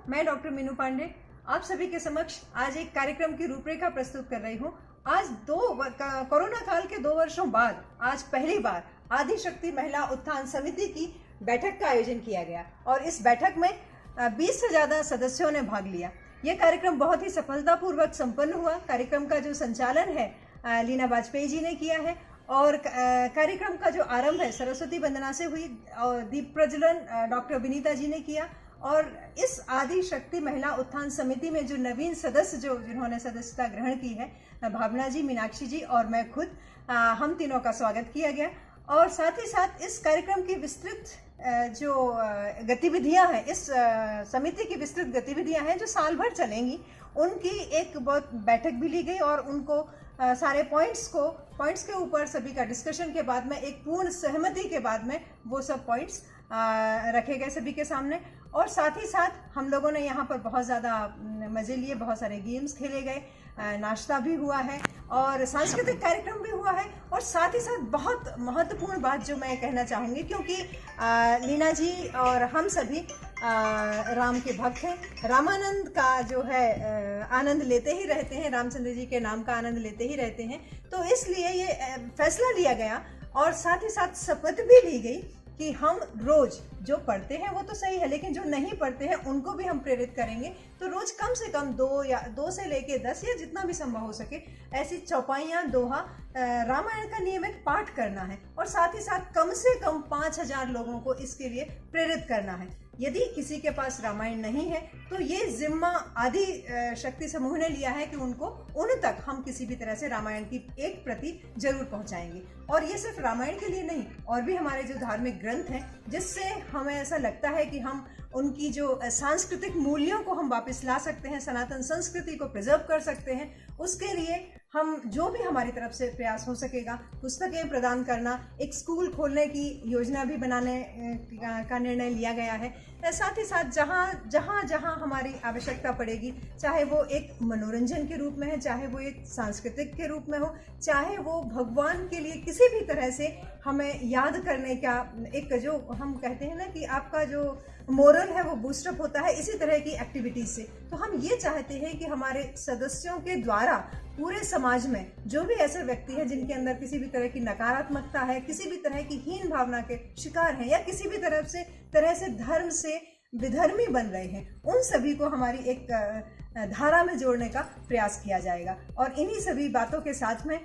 मैं डॉक्टर मीनू पांडे आप सभी के समक्ष आज एक कार्यक्रम की रूपरेखा प्रस्तुत कर रही हूँ। आज कोरोना काल के 2 वर्षों बाद आज पहली बार आदिशक्ति महिला उत्थान समिति की बैठक का आयोजन किया गया और इस बैठक में 20 से ज्यादा सदस्यों ने भाग लिया। यह कार्यक्रम बहुत ही सफलतापूर्वक संपन्न हुआ। कार्यक्रम का जो संचालन है लीना वाजपेयी जी ने किया है और कार्यक्रम का जो आरंभ है सरस्वती वंदना से हुई और दीप प्रज्वलन डॉक्टर विनीता जी ने किया। और इस आदि शक्ति महिला उत्थान समिति में जो नवीन सदस्य जिन्होंने सदस्यता ग्रहण की है भावना जी, मीनाक्षी जी और मैं खुद, हम तीनों का स्वागत किया गया। और साथ ही साथ इस कार्यक्रम की विस्तृत जो गतिविधियां हैं, इस समिति की विस्तृत गतिविधियां हैं जो साल भर चलेंगी, उनकी एक बहुत बैठक भी ली गई और उनको सारे पॉइंट्स के ऊपर सभी का डिस्कशन के बाद में एक पूर्ण सहमति के बाद में वो सब पॉइंट्स रखे गए सभी के सामने। और साथ ही साथ हम लोगों ने यहाँ पर बहुत ज़्यादा मज़े लिए, बहुत सारे गेम्स खेले गए, नाश्ता भी हुआ है और सांस्कृतिक कार्यक्रम भी हुआ है। और साथ ही साथ बहुत महत्वपूर्ण बात जो मैं कहना चाहूँगी, क्योंकि लीना जी और हम सभी राम के भक्त हैं, रामानंद का जो है आनंद लेते ही रहते हैं, रामचंद्र जी के नाम का आनंद लेते ही रहते हैं। तो इसलिए ये फैसला लिया गया और साथ ही साथ शपथ भी ली गई कि हम रोज जो पढ़ते हैं वो तो सही है, लेकिन जो नहीं पढ़ते हैं उनको भी हम प्रेरित करेंगे। तो रोज कम से कम 2 से लेके 10 या जितना भी संभव हो सके ऐसी चौपाइयाँ, दोहा, रामायण का नियमित पाठ करना है और साथ ही साथ कम से कम 5000 लोगों को इसके लिए प्रेरित करना है। यदि किसी के पास रामायण नहीं है तो ये जिम्मा आदि शक्ति समूह ने लिया है कि उन तक हम किसी भी तरह से रामायण की एक प्रति जरूर पहुंचाएंगे। और ये सिर्फ रामायण के लिए नहीं, और भी हमारे जो धार्मिक ग्रंथ हैं जिससे हमें ऐसा लगता है कि हम उनकी जो सांस्कृतिक मूल्यों को हम वापस ला सकते हैं, सनातन संस्कृति को प्रिजर्व कर सकते हैं, उसके लिए हम जो भी हमारी तरफ से प्रयास हो सकेगा, पुस्तकें प्रदान करना, एक स्कूल खोलने की योजना भी बनाने का निर्णय लिया गया है। साथ ही साथ जहाँ हमारी आवश्यकता पड़ेगी, चाहे वो एक मनोरंजन के रूप में है, चाहे वो एक सांस्कृतिक के रूप में हो, चाहे वो भगवान के लिए किसी भी तरह से हमें याद करने का एक, जो हम कहते हैं ना कि आपका जो मोरल है वो बूस्टअप होता है इसी तरह की एक्टिविटीज से। तो हम ये चाहते हैं कि हमारे सदस्यों के द्वारा पूरे समाज में जो भी ऐसे व्यक्ति हैं जिनके अंदर किसी भी तरह की नकारात्मकता है, किसी भी तरह की हीन भावना के शिकार हैं या किसी भी तरह से धर्म से विधर्मी बन रहे हैं, उन सभी को हमारी एक धारा में जोड़ने का प्रयास किया जाएगा। और इन्हीं सभी बातों के साथ में